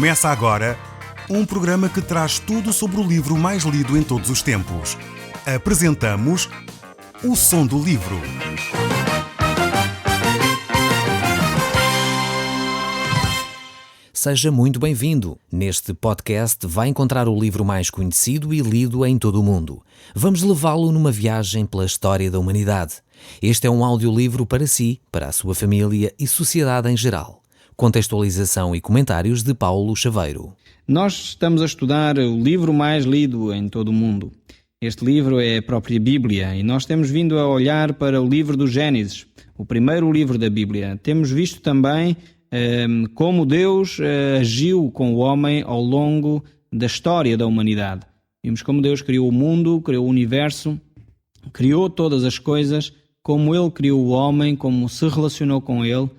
Começa agora um programa que traz tudo sobre o livro mais lido em todos os tempos. Apresentamos O Som do Livro. Seja muito bem-vindo. Neste podcast vai encontrar o livro mais conhecido e lido em todo o mundo. Vamos levá-lo numa viagem pela história da humanidade. Este é um audiolivro para si, para a sua família e sociedade em geral. Contextualização e comentários de Paulo Chaveiro. Nós estamos a estudar o livro mais lido em todo o mundo. Este livro é a própria Bíblia e nós temos vindo a olhar para o livro do Gênesis, o primeiro livro da Bíblia. Temos visto também como Deus agiu com o homem ao longo da história da humanidade. Vimos como Deus criou o mundo, criou o universo, criou todas as coisas, como Ele criou o homem, como se relacionou com Ele,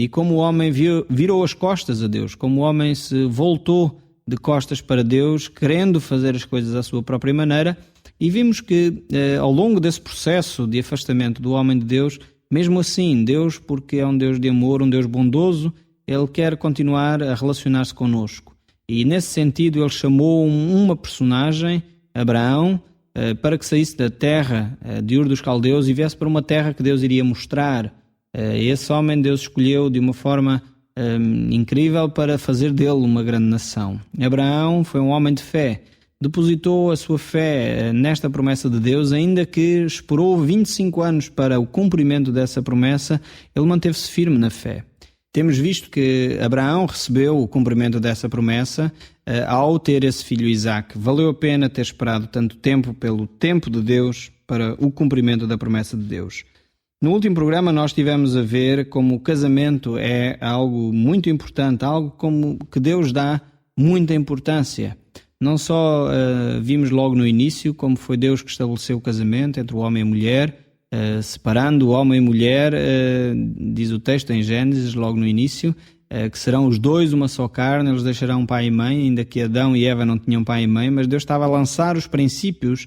e como o homem virou as costas a Deus, como o homem se voltou de costas para Deus, querendo fazer as coisas à sua própria maneira, e vimos que ao longo desse processo de afastamento do homem de Deus, mesmo assim, Deus, porque é um Deus de amor, um Deus bondoso, Ele quer continuar a relacionar-se connosco. E nesse sentido Ele chamou uma personagem, Abraão, para que saísse da terra de Ur dos Caldeus e viesse para uma terra que Deus iria mostrar. Esse homem Deus escolheu de uma forma incrível para fazer dele uma grande nação. Abraão foi um homem de fé, depositou a sua fé nesta promessa de Deus, ainda que esperou 25 anos para o cumprimento dessa promessa, ele manteve-se firme na fé. Temos visto que Abraão recebeu o cumprimento dessa promessa ao ter esse filho Isaque. Valeu a pena ter esperado tanto tempo pelo tempo de Deus para o cumprimento da promessa de Deus. No último programa nós estivemos a ver como o casamento é algo muito importante, algo como que Deus dá muita importância. Não só vimos logo no início como foi Deus que estabeleceu o casamento entre o homem e a mulher, separando o homem e a mulher, diz o texto em Gênesis, logo no início, que serão os dois uma só carne, eles deixarão pai e mãe, ainda que Adão e Eva não tinham pai e mãe, mas Deus estava a lançar os princípios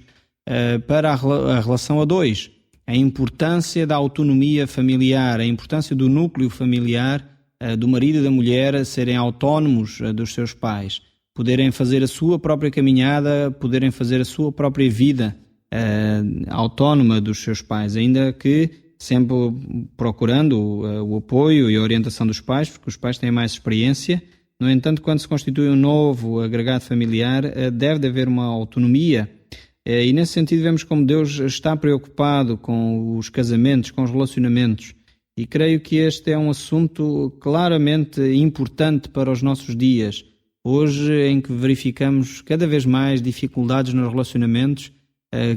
para a relação a dois. A importância da autonomia familiar, a importância do núcleo familiar, do marido e da mulher serem autónomos dos seus pais, poderem fazer a sua própria caminhada, poderem fazer a sua própria vida autónoma dos seus pais, ainda que sempre procurando o apoio e a orientação dos pais, porque os pais têm mais experiência. No entanto, quando se constitui um novo agregado familiar, deve haver uma autonomia. E nesse sentido vemos como Deus está preocupado com os casamentos, com os relacionamentos. E creio que este é um assunto claramente importante para os nossos dias. Hoje, em que verificamos cada vez mais dificuldades nos relacionamentos,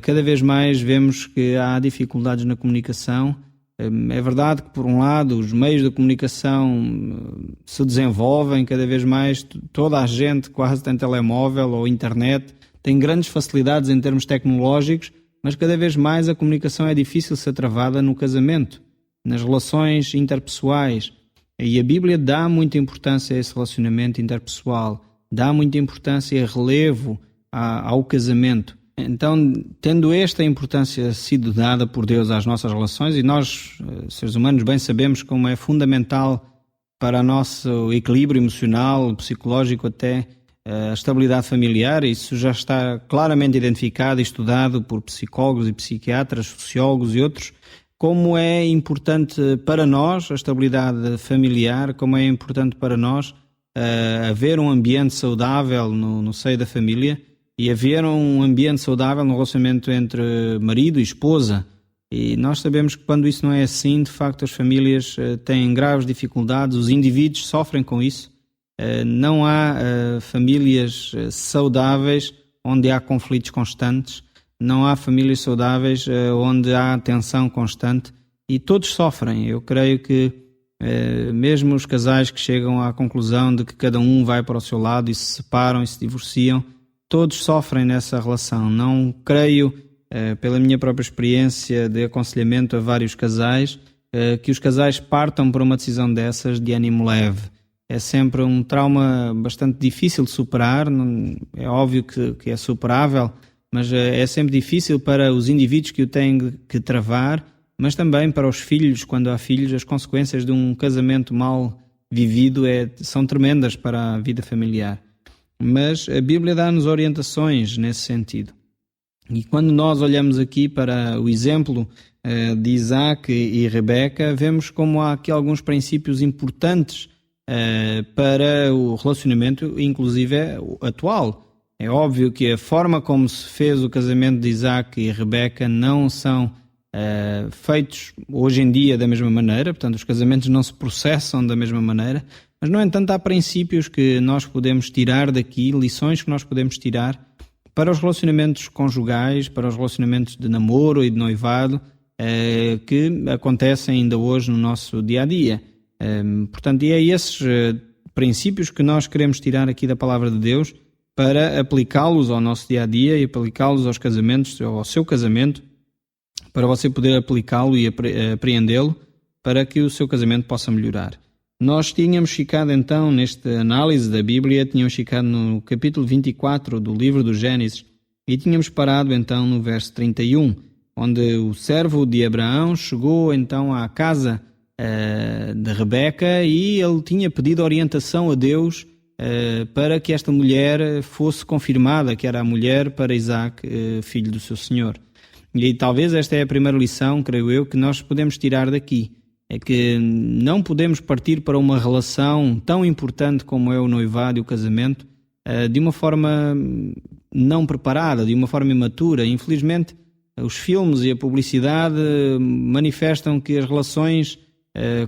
cada vez mais vemos que há dificuldades na comunicação. É verdade que, por um lado, os meios de comunicação se desenvolvem cada vez mais, toda a gente quase tem telemóvel ou internet, tem grandes facilidades em termos tecnológicos, mas cada vez mais a comunicação é difícil de ser travada no casamento, nas relações interpessoais. E a Bíblia dá muita importância a esse relacionamento interpessoal, dá muita importância e relevo ao casamento. Então, tendo esta importância sido dada por Deus às nossas relações, e nós, seres humanos, bem sabemos como é fundamental para o nosso equilíbrio emocional, psicológico até, a estabilidade familiar, isso já está claramente identificado e estudado por psicólogos e psiquiatras, sociólogos e outros, como é importante para nós a estabilidade familiar, como é importante para nós haver um ambiente saudável no seio da família e haver um ambiente saudável no relacionamento entre marido e esposa. E nós sabemos que quando isso não é assim, de facto as famílias têm graves dificuldades, os indivíduos sofrem com isso. Não há famílias saudáveis onde há conflitos constantes, não há famílias saudáveis onde há tensão constante e todos sofrem. Eu creio que mesmo os casais que chegam à conclusão de que cada um vai para o seu lado e se separam e se divorciam, todos sofrem nessa relação. Não creio, pela minha própria experiência de aconselhamento a vários casais, que os casais partam para uma decisão dessas de ânimo leve. É sempre um trauma bastante difícil de superar, é óbvio que é superável, mas é sempre difícil para os indivíduos que o têm que travar, mas também para os filhos, quando há filhos, as consequências de um casamento mal vivido são tremendas para a vida familiar. Mas a Bíblia dá-nos orientações nesse sentido. E quando nós olhamos aqui para o exemplo de Isaac e Rebeca, vemos como há aqui alguns princípios importantes para o relacionamento, inclusive atual. É óbvio que a forma como se fez o casamento de Isaac e Rebeca não são feitos hoje em dia da mesma maneira, portanto os casamentos não se processam da mesma maneira, mas no entanto há princípios que nós podemos tirar daqui, lições que nós podemos tirar para os relacionamentos conjugais, para os relacionamentos de namoro e de noivado que acontecem ainda hoje no nosso dia-a-dia. Portanto, é esses princípios que nós queremos tirar aqui da Palavra de Deus para aplicá-los ao nosso dia-a-dia e aplicá-los aos casamentos, ou ao seu casamento, para você poder aplicá-lo e apreendê-lo para que o seu casamento possa melhorar. Nós tínhamos ficado então, nesta análise da Bíblia, tínhamos ficado no capítulo 24 do livro do Gênesis e tínhamos parado então no verso 31, onde o servo de Abraão chegou então à casa de Rebeca e ele tinha pedido orientação a Deus para que esta mulher fosse confirmada, que era a mulher para Isaac, filho do seu senhor. E talvez esta é a primeira lição, creio eu, que nós podemos tirar daqui. É que não podemos partir para uma relação tão importante como é o noivado e o casamento de uma forma não preparada, de uma forma imatura. Infelizmente, os filmes e a publicidade manifestam que as relações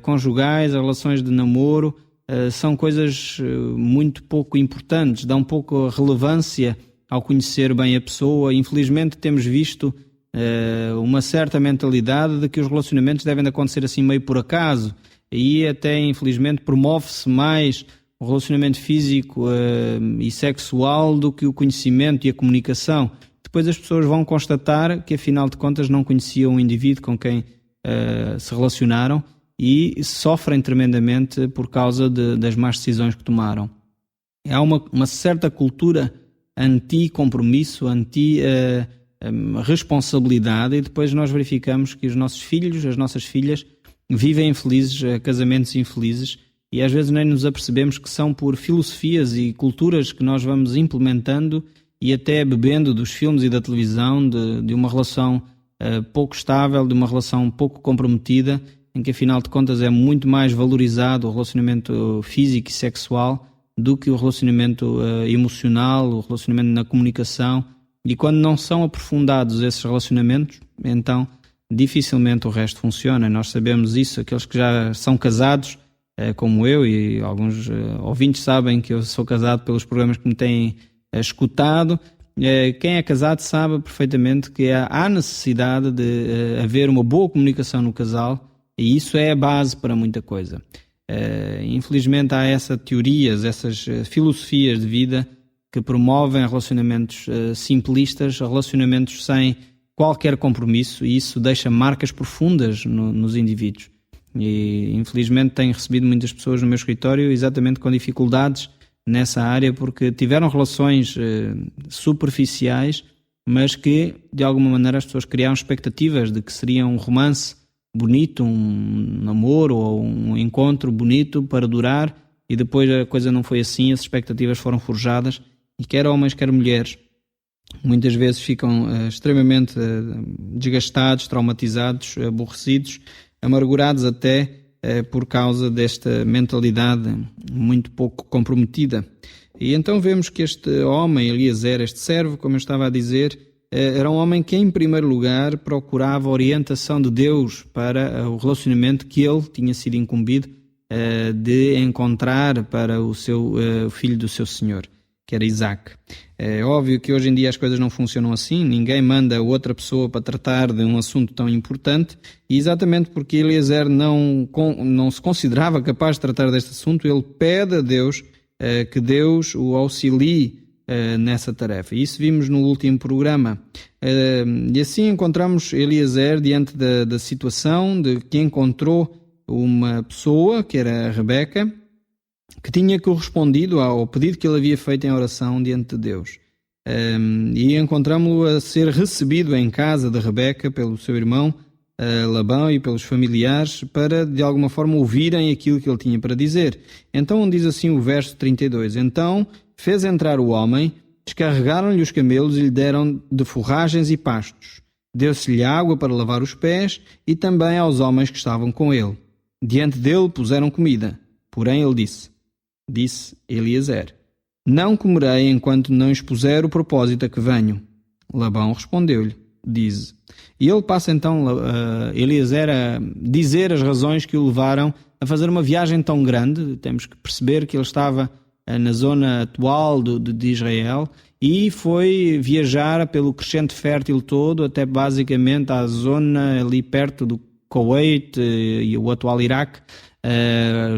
conjugais, as relações de namoro, são coisas muito pouco importantes, dão pouco relevância ao conhecer bem a pessoa. Infelizmente, temos visto uma certa mentalidade de que os relacionamentos devem de acontecer assim meio por acaso, e até infelizmente promove-se mais o relacionamento físico e sexual do que o conhecimento e a comunicação. Depois as pessoas vão constatar que afinal de contas não conheciam o indivíduo com quem se relacionaram e sofrem tremendamente por causa das más decisões que tomaram. Há uma certa cultura anti-compromisso, responsabilidade, e depois nós verificamos que os nossos filhos, as nossas filhas vivem infelizes, casamentos infelizes, e às vezes nem nos apercebemos que são por filosofias e culturas que nós vamos implementando e até bebendo dos filmes e da televisão de uma relação pouco estável, de uma relação pouco comprometida, em que afinal de contas é muito mais valorizado o relacionamento físico e sexual do que o relacionamento emocional, o relacionamento na comunicação. E quando não são aprofundados esses relacionamentos, então dificilmente o resto funciona. Nós sabemos isso, aqueles que já são casados, como eu, e alguns ouvintes sabem que eu sou casado pelos programas que me têm escutado. Quem é casado sabe perfeitamente que há necessidade de haver uma boa comunicação no casal, e isso é a base para muita coisa. Infelizmente há essas teorias, essas filosofias de vida que promovem relacionamentos simplistas, relacionamentos sem qualquer compromisso, e isso deixa marcas profundas nos indivíduos. E infelizmente tenho recebido muitas pessoas no meu escritório exatamente com dificuldades nessa área, porque tiveram relações superficiais, mas que de alguma maneira as pessoas criaram expectativas de que seria um romance bonito, um namoro ou um encontro bonito para durar, e depois a coisa não foi assim, as expectativas foram forjadas, e quer homens, quer mulheres, muitas vezes ficam extremamente desgastados, traumatizados, aborrecidos, amargurados até por causa desta mentalidade muito pouco comprometida. E então vemos que este homem, Eliezer, este servo, como eu estava a dizer, era um homem que em primeiro lugar procurava a orientação de Deus para o relacionamento que ele tinha sido incumbido de encontrar para o filho do seu senhor, que era Isaac. É óbvio que hoje em dia as coisas não funcionam assim, ninguém manda outra pessoa para tratar de um assunto tão importante, e exatamente porque Eliezer não se considerava capaz de tratar deste assunto, ele pede a Deus que Deus o auxilie nessa tarefa. Isso vimos no último programa. E assim encontramos Eliezer diante da situação de que encontrou uma pessoa, que era a Rebeca, que tinha correspondido ao pedido que ele havia feito em oração diante de Deus. E encontramos-lo a ser recebido em casa de Rebeca pelo seu irmão Labão e pelos familiares para, de alguma forma, ouvirem aquilo que ele tinha para dizer. Então diz assim o verso 32. Então fez entrar o homem, descarregaram-lhe os camelos e lhe deram de forragens e pastos. Deu-se-lhe água para lavar os pés e também aos homens que estavam com ele. Diante dele puseram comida. Porém ele disse Eliezer: não comerei enquanto não expuser o propósito a que venho. Labão respondeu-lhe: dize. E ele passa então Eliezer a dizer as razões que o levaram a fazer uma viagem tão grande. Temos que perceber que ele estava na zona atual de Israel e foi viajar pelo crescente fértil todo até basicamente à zona ali perto do Kuwait e o atual Iraque,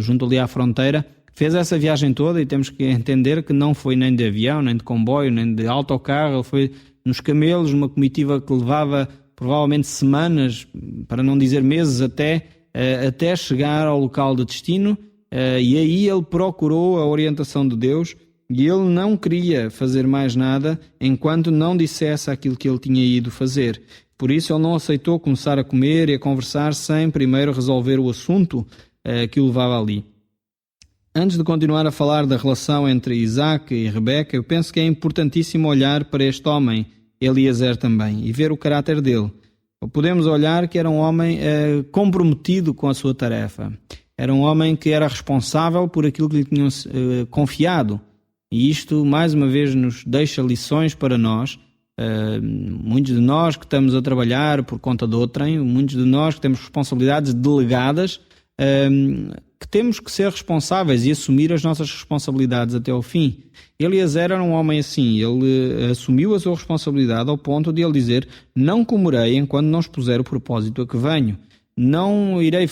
junto ali à fronteira. Fez essa viagem toda e temos que entender que não foi nem de avião, nem de comboio, nem de autocarro. Ele foi nos camelos, uma comitiva que levava provavelmente semanas, para não dizer meses, até chegar ao local de destino. E aí ele procurou a orientação de Deus e ele não queria fazer mais nada enquanto não dissesse aquilo que ele tinha ido fazer. Por isso ele não aceitou começar a comer e a conversar sem primeiro resolver o assunto que o levava ali. Antes de continuar a falar da relação entre Isaac e Rebeca, eu penso que é importantíssimo olhar para este homem, Eliezer também, e ver o caráter dele. Podemos olhar que era um homem comprometido com a sua tarefa. Era um homem que era responsável por aquilo que lhe tinham confiado. E isto, mais uma vez, nos deixa lições para nós. Muitos de nós que estamos a trabalhar por conta de outrem, muitos de nós que temos responsabilidades delegadas, que temos que ser responsáveis e assumir as nossas responsabilidades até ao fim. Eliezer era um homem assim, ele assumiu a sua responsabilidade ao ponto de ele dizer: não comerei enquanto não expuser o propósito a que venho. Não irei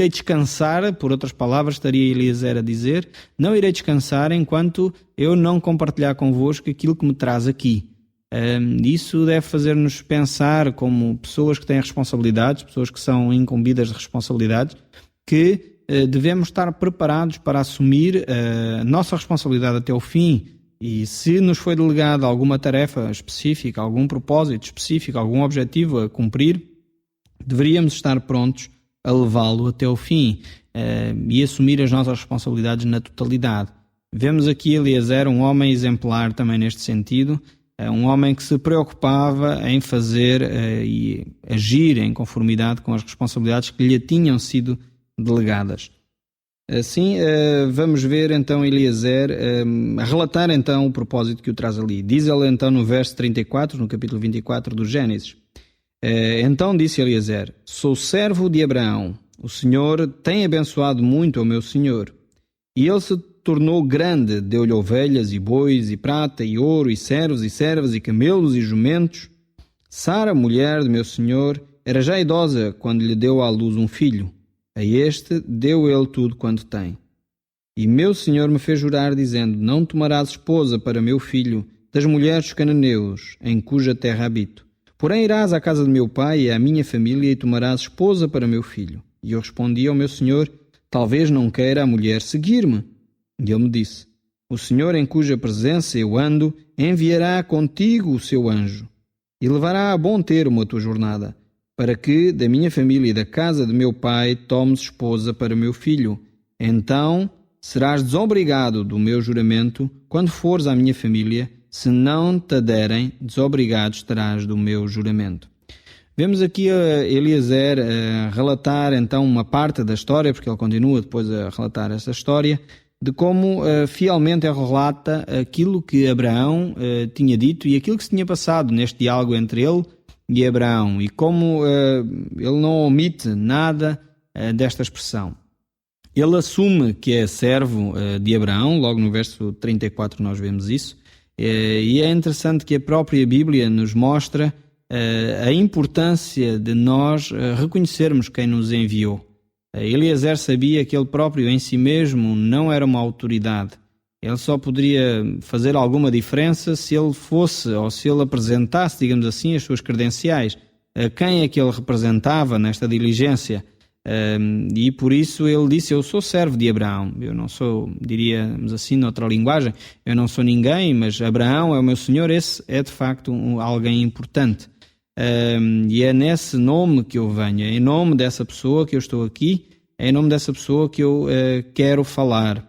descansar, por outras palavras estaria Eliezer a dizer, não irei descansar enquanto eu não compartilhar convosco aquilo que me traz aqui. Isso deve fazer-nos pensar como pessoas que têm responsabilidades, pessoas que são incumbidas de responsabilidades, que devemos estar preparados para assumir a nossa responsabilidade até o fim. E se nos foi delegada alguma tarefa específica, algum propósito específico, algum objetivo a cumprir, deveríamos estar prontos a levá-lo até o fim e assumir as nossas responsabilidades na totalidade. Vemos aqui Eliezer, um homem exemplar também neste sentido, um homem que se preocupava em fazer e agir em conformidade com as responsabilidades que lhe tinham sido delegadas. Assim, vamos ver então Eliezer a relatar então o propósito que o traz ali. Diz ele então no verso 34, no capítulo 24 do Gênesis: então disse Eliezer: sou servo de Abraão, o Senhor tem abençoado muito ao meu senhor. E ele se tornou grande, deu-lhe ovelhas e bois e prata e ouro e servos e servas e camelos e jumentos. Sara, mulher de meu senhor, era já idosa quando lhe deu à luz um filho. A este deu ele tudo quanto tem. E meu senhor me fez jurar, dizendo: não tomarás esposa para meu filho das mulheres dos cananeus, em cuja terra habito. Porém irás à casa de meu pai e à minha família e tomarás esposa para meu filho. E eu respondi ao meu senhor: talvez não queira a mulher seguir-me. E ele me disse: o Senhor em cuja presença eu ando enviará contigo o seu anjo e levará a bom termo a tua jornada, para que da minha família e da casa de meu pai tomes esposa para meu filho. Então serás desobrigado do meu juramento quando fores à minha família. Se não te derem, desobrigado estarás do meu juramento. Vemos aqui a Eliezer a relatar então uma parte da história, porque ele continua depois a relatar essa história, de como fielmente ele relata aquilo que Abraão tinha dito e aquilo que se tinha passado neste diálogo entre ele e Abraão, e como ele não omite nada desta expressão. Ele assume que é servo de Abraão, logo no verso 34 nós vemos isso, e é interessante que a própria Bíblia nos mostra a importância de nós reconhecermos quem nos enviou. Eliezer sabia que ele próprio em si mesmo não era uma autoridade. Ele só poderia fazer alguma diferença se ele fosse, ou se ele apresentasse, digamos assim, as suas credenciais. Quem é que ele representava nesta diligência? E por isso ele disse: eu sou servo de Abraão. Eu não sou, diríamos assim noutra linguagem, eu não sou ninguém, mas Abraão é o meu senhor. Esse é de facto alguém importante. e é nesse nome que eu venho, é em nome dessa pessoa que eu estou aqui, é em nome dessa pessoa que eu quero falar.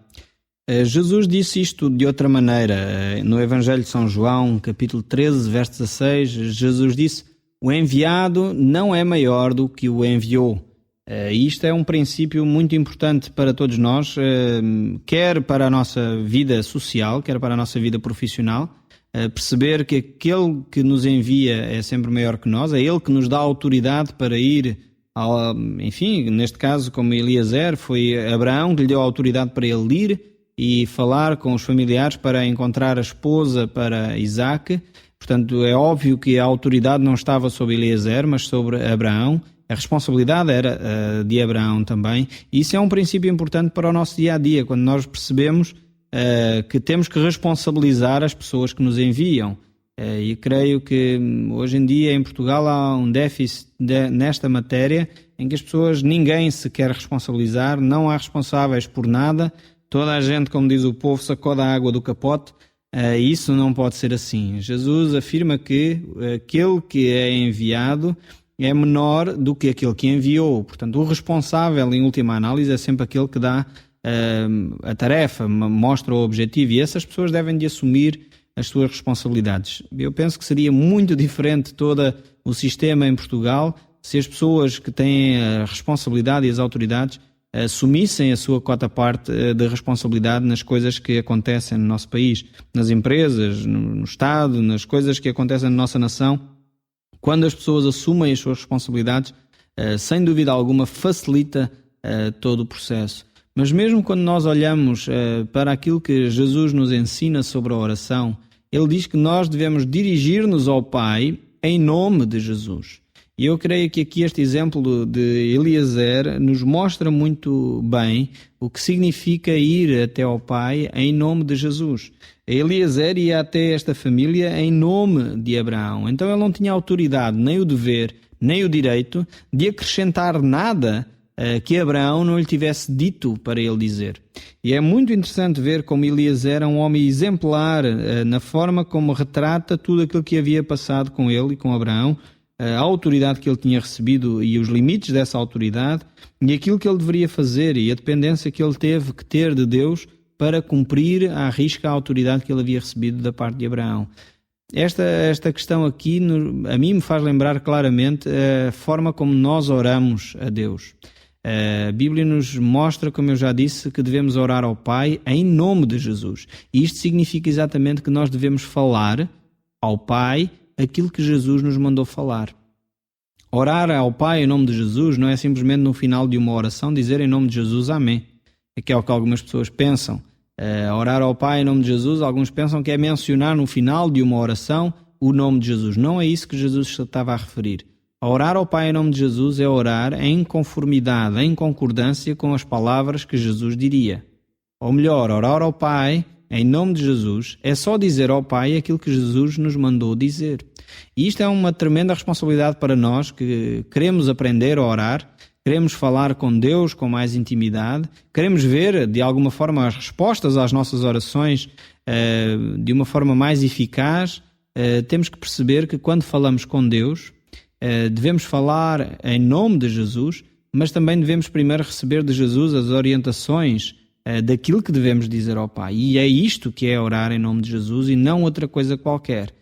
Jesus disse isto de outra maneira. No Evangelho de São João, capítulo 13, verso 16, Jesus disse: o enviado não é maior do que o enviou. Isto é um princípio muito importante para todos nós, quer para a nossa vida social, quer para a nossa vida profissional. Perceber que aquele que nos envia é sempre maior que nós, é ele que nos dá autoridade para ir, enfim, neste caso, como Eliezer, foi Abraão que lhe deu a autoridade para ele ir e falar com os familiares para encontrar a esposa para Isaac. Portanto, é óbvio que a autoridade não estava sobre Eliezer, mas sobre Abraão. A responsabilidade era de Abraão também. E isso é um princípio importante para o nosso dia-a-dia, quando nós percebemos que temos que responsabilizar as pessoas que nos enviam. E creio que hoje em dia em Portugal há um déficit nesta matéria, em que as pessoas, ninguém se quer responsabilizar, não há responsáveis por nada, toda a gente, como diz o povo, sacode a água do capote. Isso não pode ser assim. Jesus afirma que aquele que é enviado é menor do que aquele que enviou. Portanto, o responsável, em última análise, é sempre aquele que dá a tarefa, mostra o objetivo, e essas pessoas devem de assumir as suas responsabilidades. Eu penso que seria muito diferente todo o sistema em Portugal se as pessoas que têm a responsabilidade e as autoridades assumissem a sua cota-parte de responsabilidade nas coisas que acontecem no nosso país, nas empresas, no Estado, nas coisas que acontecem na nossa nação. Quando as pessoas assumem as suas responsabilidades, sem dúvida alguma, facilita todo o processo. Mas mesmo quando nós olhamos para aquilo que Jesus nos ensina sobre a oração, ele diz que nós devemos dirigir-nos ao Pai em nome de Jesus. E eu creio que aqui este exemplo de Eliezer nos mostra muito bem o que significa ir até ao Pai em nome de Jesus. Eliezer ia até esta família em nome de Abraão. Então ele não tinha autoridade, nem o dever, nem o direito de acrescentar nada que Abraão não lhe tivesse dito para ele dizer. E é muito interessante ver como Eliezer é um homem exemplar na forma como retrata tudo aquilo que havia passado com ele e com Abraão, a autoridade que ele tinha recebido e os limites dessa autoridade, e aquilo que ele deveria fazer e a dependência que ele teve que ter de Deus para cumprir à risca a autoridade que ele havia recebido da parte de Abraão. Esta questão aqui a mim me faz lembrar claramente a forma como nós oramos a Deus. A Bíblia nos mostra, como eu já disse, que devemos orar ao Pai em nome de Jesus. E isto significa exatamente que nós devemos falar ao Pai aquilo que Jesus nos mandou falar. Orar ao Pai em nome de Jesus não é simplesmente no final de uma oração dizer em nome de Jesus amém. É que é o que algumas pessoas pensam. Orar ao Pai em nome de Jesus, alguns pensam que é mencionar no final de uma oração o nome de Jesus. Não é isso que Jesus estava a referir. Orar ao Pai em nome de Jesus é orar em conformidade, em concordância com as palavras que Jesus diria. Ou melhor, orar ao Pai em nome de Jesus é só dizer ao Pai aquilo que Jesus nos mandou dizer. E isto é uma tremenda responsabilidade para nós que queremos aprender a orar, queremos falar com Deus com mais intimidade, queremos ver de alguma forma as respostas às nossas orações de uma forma mais eficaz. Temos que perceber que quando falamos com Deus, devemos falar em nome de Jesus, mas também devemos primeiro receber de Jesus as orientações daquilo que devemos dizer ao Pai. E é isto que é orar em nome de Jesus e não outra coisa qualquer.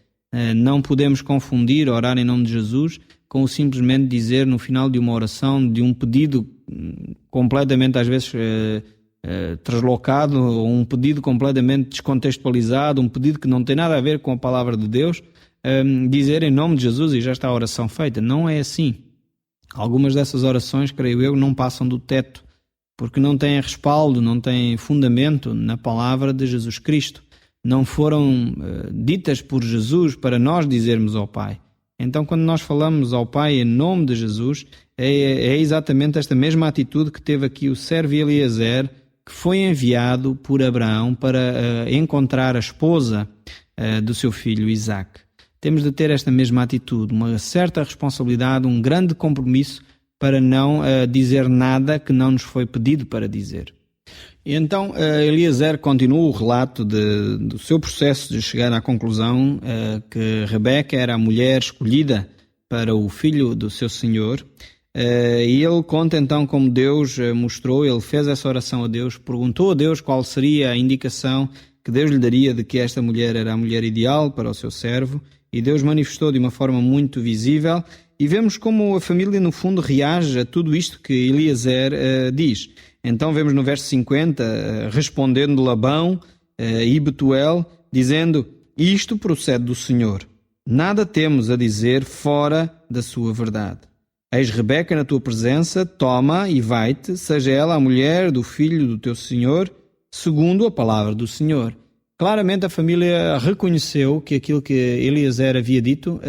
Não podemos confundir orar em nome de Jesus com o simplesmente dizer no final de uma oração, de um pedido completamente às vezes translocado, ou um pedido completamente descontextualizado, um pedido que não tem nada a ver com a palavra de Deus, dizer em nome de Jesus e já está a oração feita. Não é assim. Algumas dessas orações, creio eu, não passam do teto, porque não têm respaldo, não têm fundamento na palavra de Jesus Cristo. Não foram ditas por Jesus para nós dizermos ao Pai. Então, quando nós falamos ao Pai em nome de Jesus, é exatamente esta mesma atitude que teve aqui o servo Eliezer, que foi enviado por Abraão para encontrar a esposa do seu filho Isaac. Temos de ter esta mesma atitude, uma certa responsabilidade, um grande compromisso para não dizer nada que não nos foi pedido para dizer. E então Eliezer continua o relato do seu processo de chegar à conclusão que Rebeca era a mulher escolhida para o filho do seu senhor. E ele conta então como Deus mostrou, ele fez essa oração a Deus, perguntou a Deus qual seria a indicação que Deus lhe daria de que esta mulher era a mulher ideal para o seu servo, e Deus manifestou de uma forma muito visível, e vemos como a família no fundo reage a tudo isto que Eliezer diz. Então vemos no verso 50, respondendo Labão e Betuel, dizendo: isto procede do Senhor, nada temos a dizer fora da sua verdade. Eis Rebeca na tua presença, toma e vai-te, seja ela a mulher do filho do teu senhor, segundo a palavra do Senhor. Claramente a família reconheceu que aquilo que Eliezer havia dito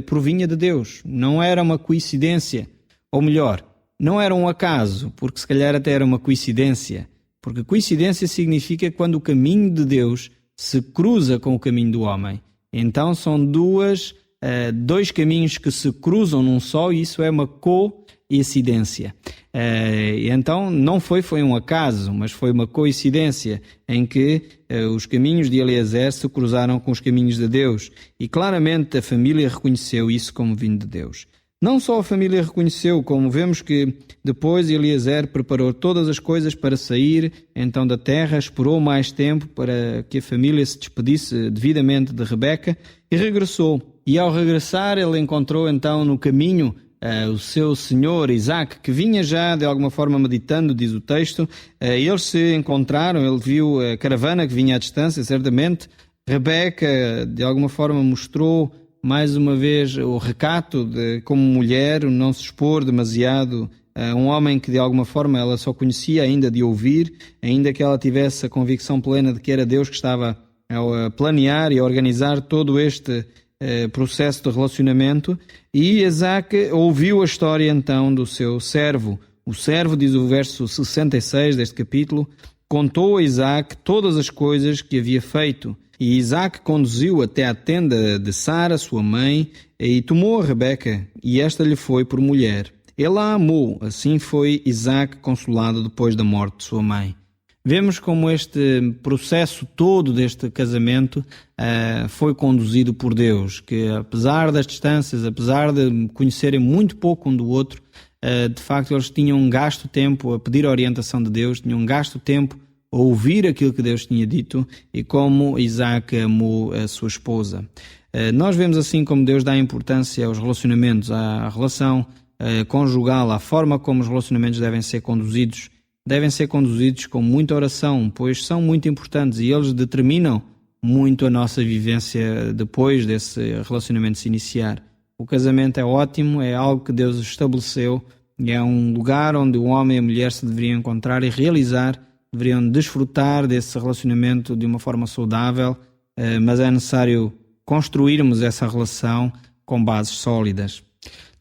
provinha de Deus. Não era uma coincidência, ou melhor, não era um acaso, porque se calhar até era uma coincidência. Porque coincidência significa quando o caminho de Deus se cruza com o caminho do homem. Então são dois caminhos que se cruzam num só, e isso é uma coincidência. Então não foi um acaso, mas foi uma coincidência em que os caminhos de Eliezer se cruzaram com os caminhos de Deus, e claramente a família reconheceu isso como vindo de Deus. Não só a família reconheceu, como vemos que depois Eliezer preparou todas as coisas para sair então da terra, esperou mais tempo para que a família se despedisse devidamente de Rebeca e regressou. E ao regressar ele encontrou então no caminho o seu senhor Isaac, que vinha já de alguma forma meditando, diz o texto. Eles se encontraram, ele viu a caravana que vinha à distância, certamente. Rebeca de alguma forma mostrou mais uma vez o recato de, como mulher, não se expor demasiado a um homem que de alguma forma ela só conhecia ainda de ouvir, ainda que ela tivesse a convicção plena de que era Deus que estava a planear e a organizar todo este processo de relacionamento. E Isaac ouviu a história então do seu servo. O servo, diz o verso 66 deste capítulo, contou a Isaac todas as coisas que havia feito. E Isaac conduziu até à tenda de Sara, sua mãe, e tomou a Rebeca, e esta lhe foi por mulher. Ele a amou, assim foi Isaac consolado depois da morte de sua mãe. Vemos como este processo todo deste casamento foi conduzido por Deus, que apesar das distâncias, apesar de conhecerem muito pouco um do outro, de facto eles tinham gasto tempo a pedir a orientação de Deus, tinham gasto tempo a ouvir aquilo que Deus tinha dito, e como Isaac amou a sua esposa. Nós vemos assim como Deus dá importância aos relacionamentos, à relação conjugal, à forma como os relacionamentos devem ser conduzidos com muita oração, pois são muito importantes e eles determinam muito a nossa vivência depois desse relacionamento se iniciar. O casamento é ótimo, é algo que Deus estabeleceu, é um lugar onde o homem e a mulher se deveriam encontrar e realizar, deveriam desfrutar desse relacionamento de uma forma saudável, mas é necessário construirmos essa relação com bases sólidas.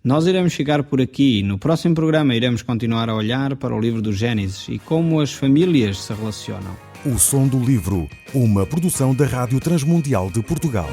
Nós iremos ficar por aqui. No próximo programa iremos continuar a olhar para o livro do Gênesis e como as famílias se relacionam. O Som do Livro, uma produção da Rádio Transmundial de Portugal.